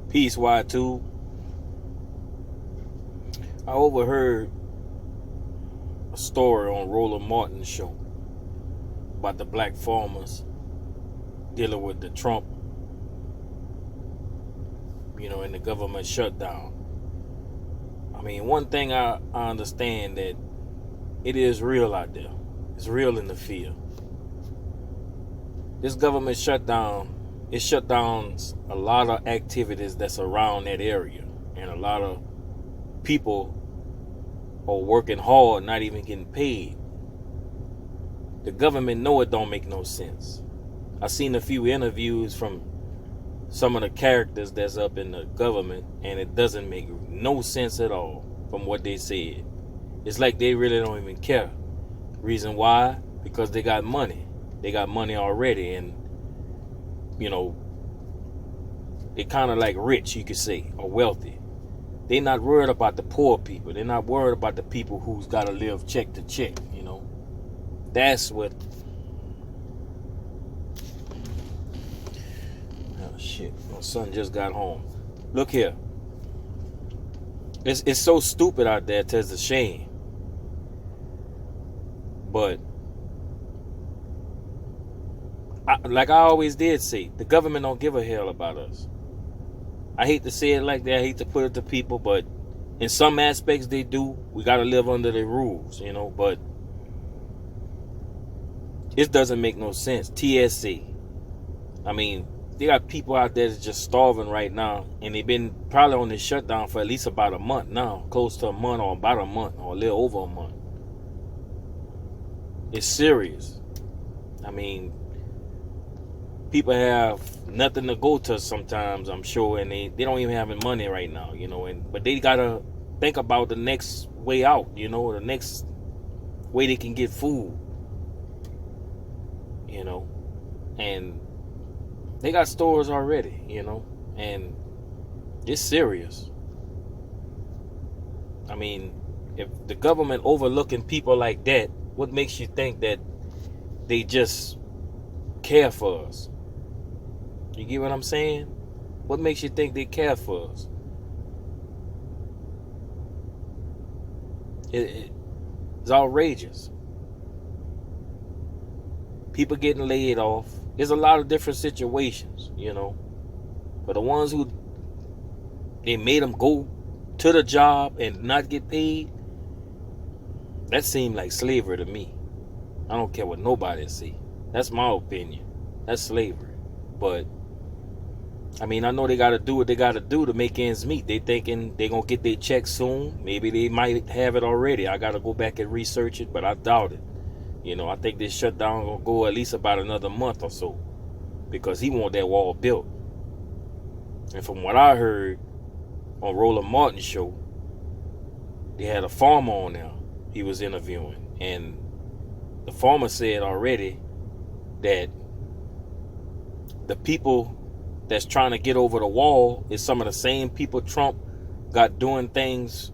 Peace, Y2. I overheard a story on Roland Martin's show about the black farmers dealing with the Trump, and the government shutdown. I mean, one thing I understand that it is real out there. It's real in the field. This government shutdown, it shut down a lot of activities that's around that area. And a lot of people are working hard, not even getting paid. The government know it don't make no sense. I seen a few interviews from some of the characters that's up in the government, and it doesn't make no sense at all from what they said. It's like they really don't even care. Reason why? Because they got money. They got money already, and they kind of like rich, you could say, or wealthy. They're not worried about the poor people. They're not worried about the people who's got to live check to check. That's what. Oh shit! My son just got home. Look here. It's so stupid out there. It's a shame. But like I always did say, the government don't give a hell about us. I hate to say it like that. I hate to put it to people, but in some aspects they do. We got to live under their rules, but it doesn't make no sense. TSA. I mean, they got people out there that's just starving right now, and they've been probably on this shutdown for at least about a month now, close to a month or about a month or a little over a month. It's serious. I mean, people have nothing to go to sometimes, I'm sure, and they don't even have any money right now, but they gotta think about the next way out, the next way they can get food, and they got stores already, and it's serious. I mean, if the government overlooking people like that, what makes you think that they just care for us? You get what I'm saying? What makes you think they care for us? It's outrageous. People getting laid off. There's a lot of different situations, But the ones who they made them go to the job and not get paid, that seemed like slavery to me. I don't care what nobody say. That's my opinion. That's slavery. But I mean, I know they got to do what they got to do to make ends meet. They thinking they going to get their check soon. Maybe they might have it already. I got to go back and research it, but I doubt it. I think this shutdown going to go at least about another month or so, because he want that wall built. And from what I heard on Roland Martin's show, they had a farmer on there he was interviewing, and the farmer said already that the people that's trying to get over the wall is some of the same people Trump got doing things,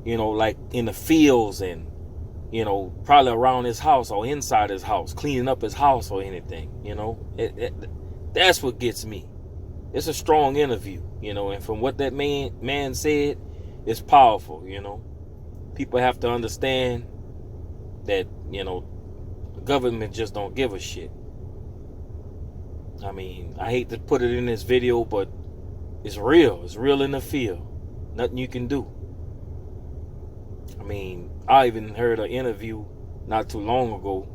like in the fields and, probably around his house or inside his house, cleaning up his house or anything, that's what gets me. It's a strong interview, and from what that man said, it's powerful, People have to understand that, the government just don't give a shit. I mean, I hate to put it in this video, but it's real. It's real in the field. Nothing you can do. I mean, I even heard an interview not too long ago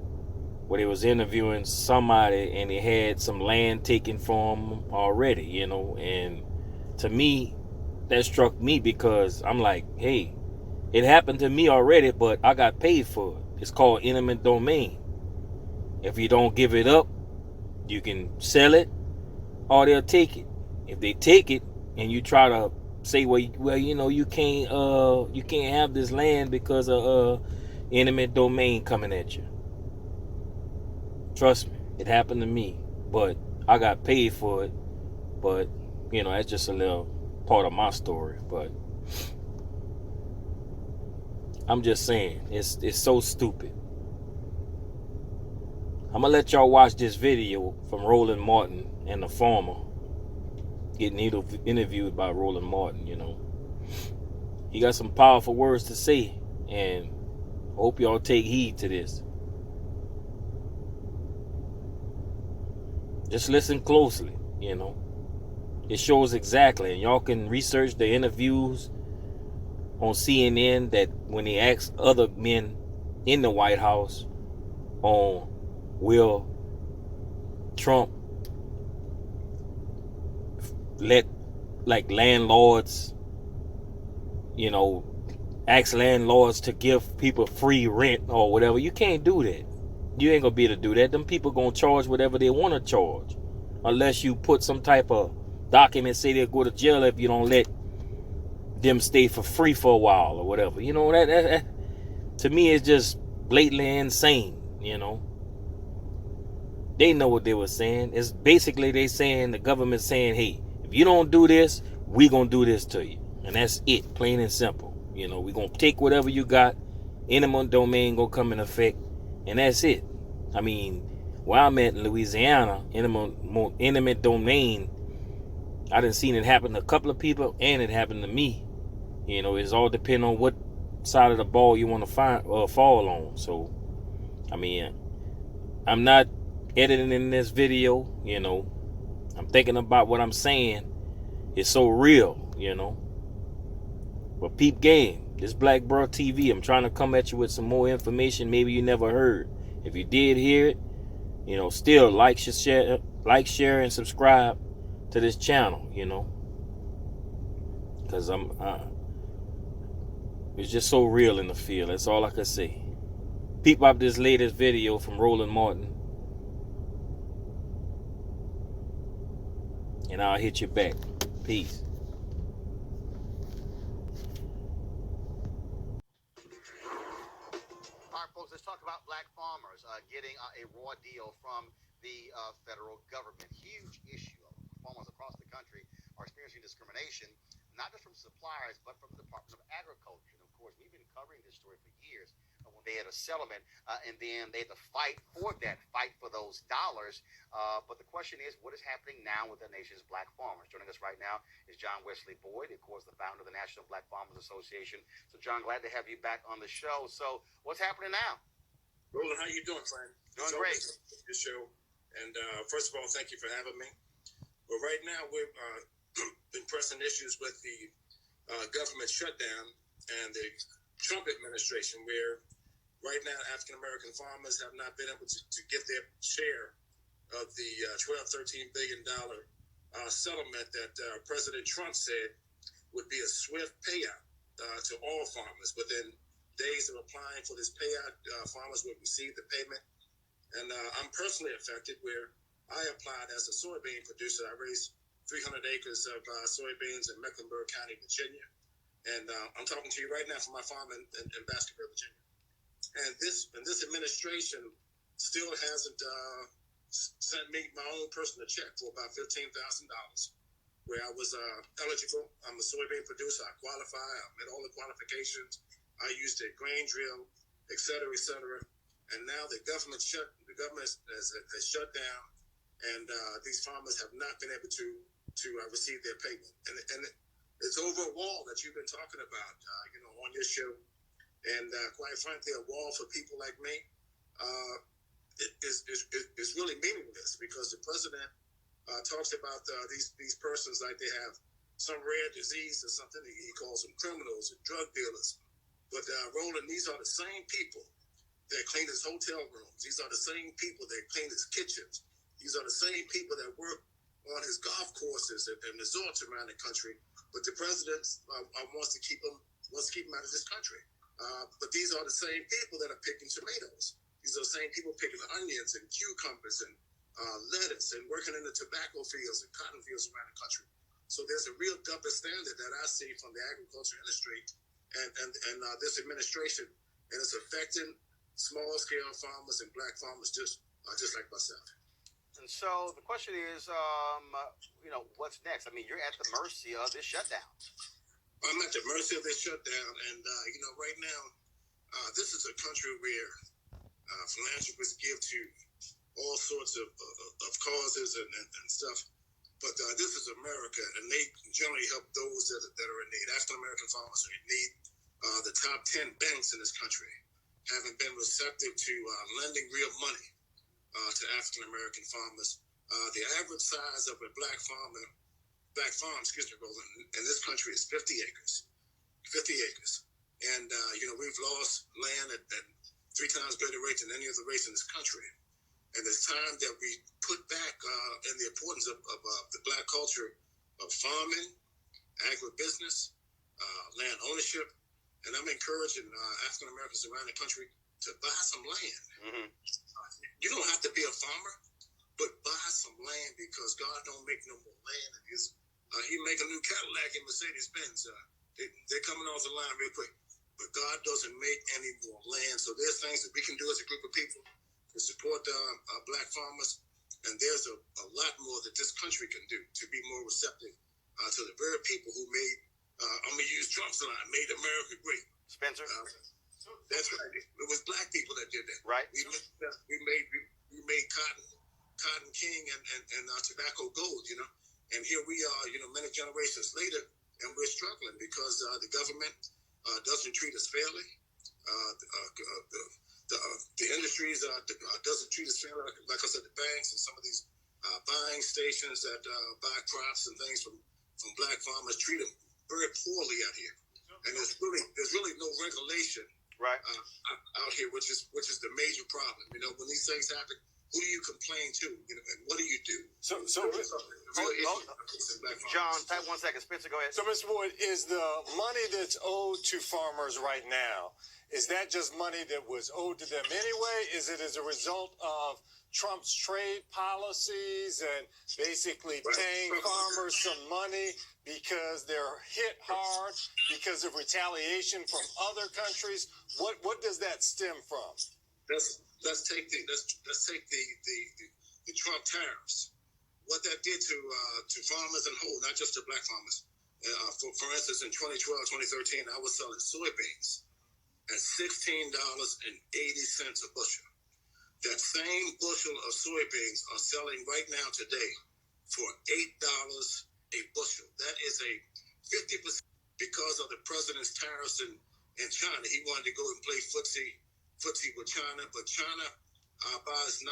where they was interviewing somebody and they had some land taken from them already, and to me, that struck me because I'm like, hey, it happened to me already, but I got paid for it. It's called INIMENT domain. If you don't give it up, you can sell it or they'll take it. If they take it and you try to say, well, you can't have this land because of INIMENT domain coming at you. Trust me, it happened to me, but I got paid for it. But that's just a little part of my story. But I'm just saying, it's so stupid. I'm gonna let y'all watch this video from Roland Martin and the farmer getting interviewed by Roland Martin. He got some powerful words to say, and I hope y'all take heed to this. Just listen closely. It shows exactly, and y'all can research the interviews on CNN that when they ask other men in the White House on will Trump let like landlords, ask landlords to give people free rent or whatever. You can't do that. You ain't gonna be able to do that. Them people gonna charge whatever they want to charge, unless you put some type of document say they'll go to jail if you don't let them stay for free for a while or whatever. That to me is just blatantly insane. They know what they were saying. It's basically they saying, the government saying, hey, if you don't do this, we gonna do this to you. And that's it, plain and simple. We gonna take whatever you got, eminent domain gonna come in effect, and that's it. I mean, where I'm at in Louisiana, eminent domain, I done seen it happen to a couple of people, and it happened to me. It's all depending on what side of the ball you want to fall on. So, I mean, I'm not editing in this video. I'm thinking about what I'm saying. It's so real. But peep game, this Black Bro TV, I'm trying to come at you with some more information maybe you never heard. If you did hear it, still like, share, and subscribe to this channel. Because it's just so real in the field. That's all I can say. Peep up this latest video from Roland Martin, and I'll hit you back. Peace. All right, folks, let's talk about black farmers getting a raw deal from the federal government. Huge issue. Farmers across the country are experiencing discrimination, not just from suppliers, but from the Department of Agriculture. And of course, we've been covering this story for years when they had a settlement, and then they had to fight for those dollars. But the question is, what is happening now with the nation's black farmers? Joining us right now is John Wesley Boyd, of course, the founder of the National Black Farmers Association. So, John, glad to have you back on the show. So, what's happening now? Roland, how you doing, friend? Doing great. Good show. And first of all, thank you for having me. But right now, we've been pressing issues with the government shutdown and the Trump administration, where right now African-American farmers have not been able to get their share of the $12-13 billion settlement that President Trump said would be a swift payout to all farmers. Within days of applying for this payout, farmers will receive the payment. And I'm personally affected, where I applied as a soybean producer. I raised 300 acres of soybeans in Mecklenburg County, Virginia. And I'm talking to you right now from my farm in Baskerville, Virginia. And this administration still hasn't sent me my own personal check for about $15,000, where I was eligible. I'm a soybean producer. I qualify. I met all the qualifications. I used a grain drill, et cetera, et cetera. And now the government has shut down, and these farmers have not been able to receive their payment. And it's over a wall that you've been talking about, on your show. And quite frankly, a wall for people like me is really meaningless, because the president talks about these persons like they have some rare disease or something. He calls them criminals and drug dealers. But Roland, these are the same people that clean his hotel rooms. These are the same people that clean his kitchens. These are the same people that work on his golf courses and resorts around the country. But the president wants to keep them out of this country. But these are the same people that are picking tomatoes. These are the same people picking onions and cucumbers and lettuce and working in the tobacco fields and cotton fields around the country. So there's a real double standard that I see from the agriculture industry and this administration, and it's affecting small-scale farmers and black farmers just like myself. And so the question is, what's next? I mean, you're at the mercy of this shutdown. I'm at the mercy of this shutdown, and right now, this is a country where philanthropists give to all sorts of causes and stuff. But this is America, and they generally help those that are in need. African American farmers are in need. The top 10 banks in this country haven't been receptive to lending real money to African American farmers. The average size of a black farm, Roland, in this country is 50 acres. 50 acres. And, we've lost land at 3 times greater rate than any other race in this country. And it's time that we put back in the importance of the black culture of farming, agribusiness, land ownership. And I'm encouraging African Americans around the country to buy some land. Mm-hmm. You don't have to be a farmer, but buy some land, because God don't make no more land. He make a new Cadillac and Mercedes-Benz. They're coming off the line real quick. But God doesn't make any more land. So there's things that we can do as a group of people to support black farmers. And there's a lot more that this country can do to be more receptive to the very people who made, I'm going to use Trump's line, made America great. Spencer? That's right. It was black people that did that. Right. We made cotton king and tobacco gold, And here we are, many generations later, and we're struggling because the government doesn't treat us fairly. The industries doesn't treat us fairly. Like I said, the banks and some of these buying stations that buy crops and things from black farmers treat them very poorly out here. And there's really no regulation out here, which is the major problem. When these things happen, who do you complain to? And what do you do? John, 1 second. Spencer, go ahead. So, Mr. Boyd, is the money that's owed to farmers right now, is that just money that was owed to them anyway? Is it as a result of Trump's trade policies and basically paying farmers some money because they're hit hard because of retaliation from other countries? What does that stem from? Let's take the Trump tariffs. What that did to farmers and whole, not just to black farmers. For instance, in 2012, 2013, I was selling soybeans at $16.80 a bushel. That same bushel of soybeans are selling right now today for $8 a bushel. That is a 50% because of the president's tariffs in China. He wanted to go and play footsie with China, but China buys 90%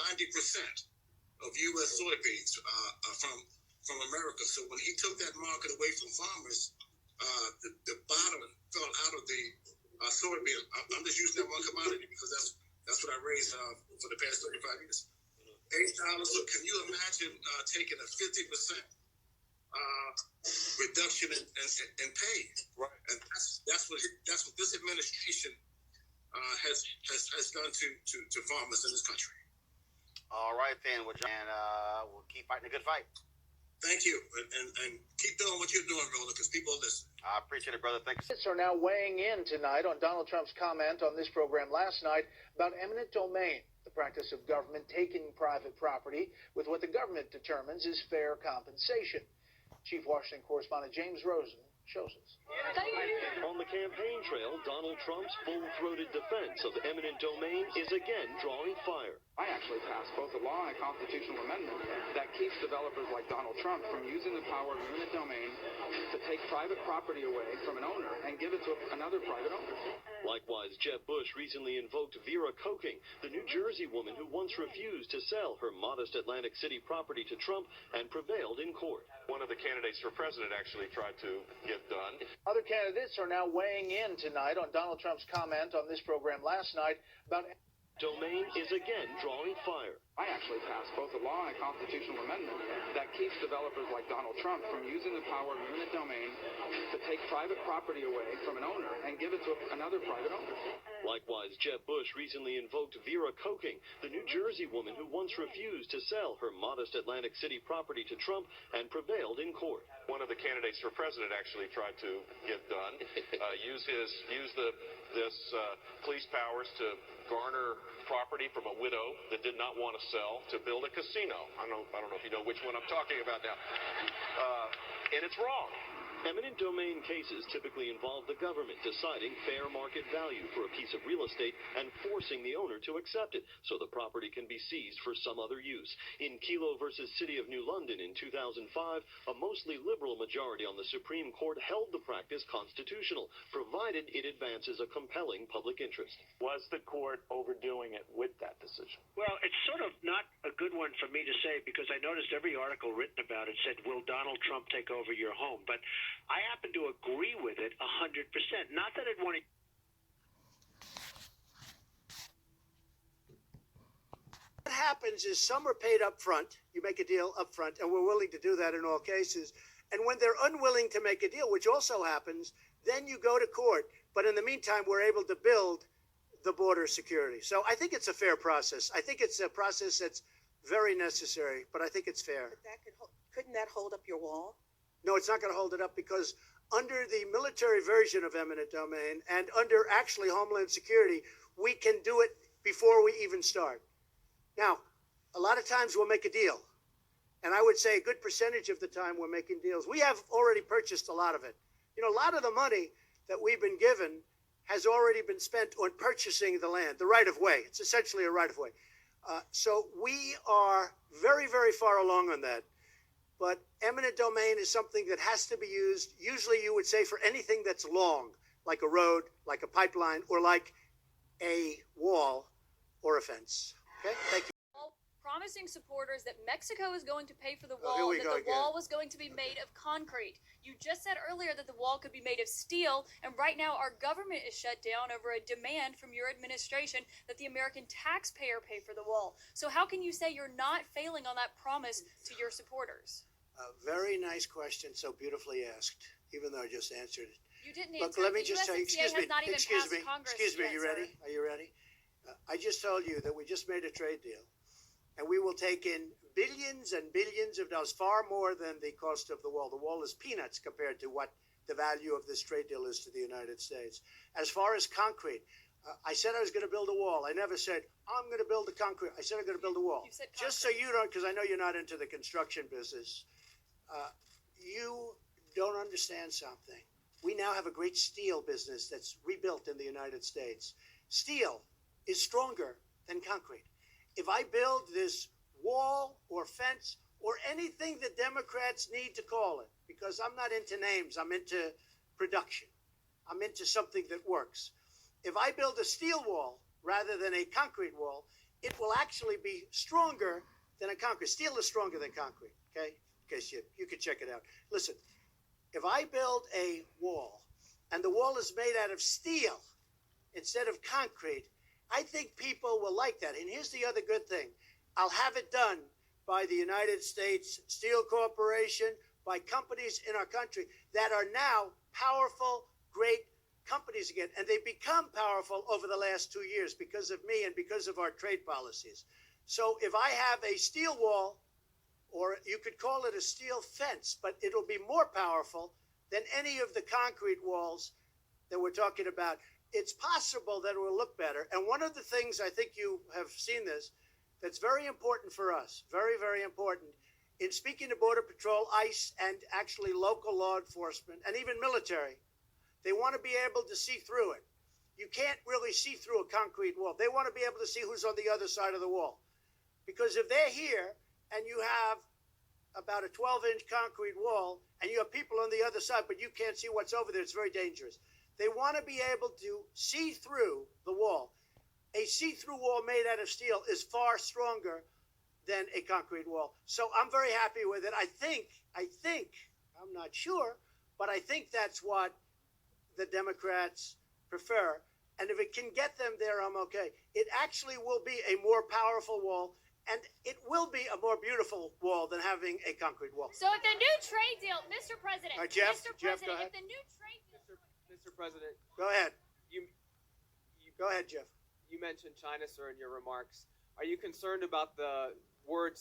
of U.S. soybeans from America. So when he took that market away from farmers, the bottom fell out of the soybean. I'm just using that one commodity because that's what I raised for the past 35 years. $8. Look, can you imagine taking a 50% reduction in pay? Right. And that's what this administration has done to farmers in this country. All right, then. We'll keep fighting a good fight. Thank you. And keep doing what you're doing, Roland, because people are listening. I appreciate it, brother. Thank you. Are now weighing in tonight on Donald Trump's comment on this program last night about eminent domain, the practice of government taking private property with what the government determines is fair compensation. Chief Washington correspondent James Rosen shows us. On the campaign trail, Donald Trump's full-throated defense of eminent domain is again drawing fire. I actually passed both a law and a constitutional amendment that keeps developers like Donald Trump from using the power of eminent domain to take private property away from an owner and give it to another private owner. Likewise, Jeb Bush recently invoked Vera Koking, the New Jersey woman who once refused to sell her modest Atlantic City property to Trump and prevailed in court. One of the candidates for president actually tried to get done. Other candidates are now weighing in tonight on Donald Trump's comment on this program last night about domain is again drawing fire. I actually passed both a law and a constitutional amendment that keeps developers like Donald Trump from using the power of eminent domain to take private property away from an owner and give it to another private owner. Likewise, Jeb Bush recently invoked Vera Koking, the New Jersey woman who once refused to sell her modest Atlantic City property to Trump and prevailed in court. One of the candidates for president actually tried to get done, use this police powers to garner property from a widow that did not want to sell to build a casino. I don't know if you know which one I'm talking about now. And it's wrong. Eminent domain cases typically involve the government deciding fair market value for a piece of real estate and forcing the owner to accept it so the property can be seized for some other use. In Kelo versus City of New London in 2005, a mostly liberal majority on the Supreme Court held the practice constitutional, provided it advances a compelling public interest. Was the court overdoing it with that decision? Well, it's sort of not a good one for me to say because I noticed every article written about it said, will Donald Trump take over your home? But I happen to agree with it 100%. Not that I'd want to. What happens is some are paid up front. You make a deal up front, and we're willing to do that in all cases. And when they're unwilling to make a deal, which also happens, then you go to court. But in the meantime, we're able to build the border security. So I think it's a fair process. I think it's a process that's very necessary, but I think it's fair. But couldn't that hold up your wall? No, it's not going to hold it up because under the military version of eminent domain and under actually Homeland Security, we can do it before we even start. Now, a lot of times we'll make a deal. And I would say a good percentage of the time we're making deals. We have already purchased a lot of it. You know, a lot of the money that we've been given has already been spent on purchasing the land, the right of way. It's essentially a right of way. So we are very, very far along on that. But eminent domain is something that has to be used, usually you would say for anything that's long, like a road, like a pipeline, or like a wall or a fence. Okay, thank you. Promising supporters that Mexico is going to pay for the Oh, wall, here we that go the again. wall was going to be made of concrete. You just said earlier that the wall could be made of steel, and right now our government is shut down over a demand from your administration that the American taxpayer pay for the wall. So how can you say you're not failing on that promise to your supporters? A very nice question, so beautifully asked, even though I just answered it. You didn't Look, answer. let me The just tell you, USMCA has not even passed Congress excuse me, yet, are you sir. ready? Are you ready? I just told you that we just made a trade deal, and we will take in billions and billions of dollars, far more than the cost of the wall. The wall is peanuts compared to what the value of this trade deal is to the United States. As far as concrete, I said I was going to build a wall. I never said, I'm going to build a concrete. I said I'm going to build a wall. You said Just so you don't, because I know you're not into the construction business, you don't understand something. We now have a great steel business that's rebuilt in the United States. Steel is stronger than concrete. If I build this wall or fence or anything the Democrats need to call it, because I'm not into names, I'm into production. I'm into something that works. If I build a steel wall rather than a concrete wall, it will actually be stronger than a concrete. Steel is stronger than concrete, okay? In case you can check it out. Listen, if I build a wall and the wall is made out of steel instead of concrete, I think people will like that. And here's the other good thing. I'll have it done by the United States Steel Corporation, by companies in our country that are now powerful, great companies again. And they become powerful over the last 2 years because of me and because of our trade policies. So if I have a steel wall, or you could call it a steel fence, but it'll be more powerful than any of the concrete walls that we're talking about. It's possible that it will look better. And one of the things, I think you have seen this, that's very important for us, very, very important, in speaking to Border Patrol, ICE, and actually local law enforcement, and even military, they want to be able to see through it. You can't really see through a concrete wall. They want to be able to see who's on the other side of the wall. Because if they're here and you have about a 12-inch concrete wall and you have people on the other side, but you can't see what's over there, it's very dangerous. They want to be able to see through the wall. A see-through wall made out of steel is far stronger than a concrete wall. So I'm very happy with it. I think, I'm not sure, but I think that's what the Democrats prefer. And if it can get them there, I'm okay. It actually will be a more powerful wall, and it will be a more beautiful wall than having a concrete wall. So if the new trade deal, Mr. President, All right, Jeff, Mr. Jeff, go President, ahead. if the new trade deal, Mr. President, Go ahead. you Go ahead, Jeff. mentioned China, sir, in your remarks. Are you concerned about the words that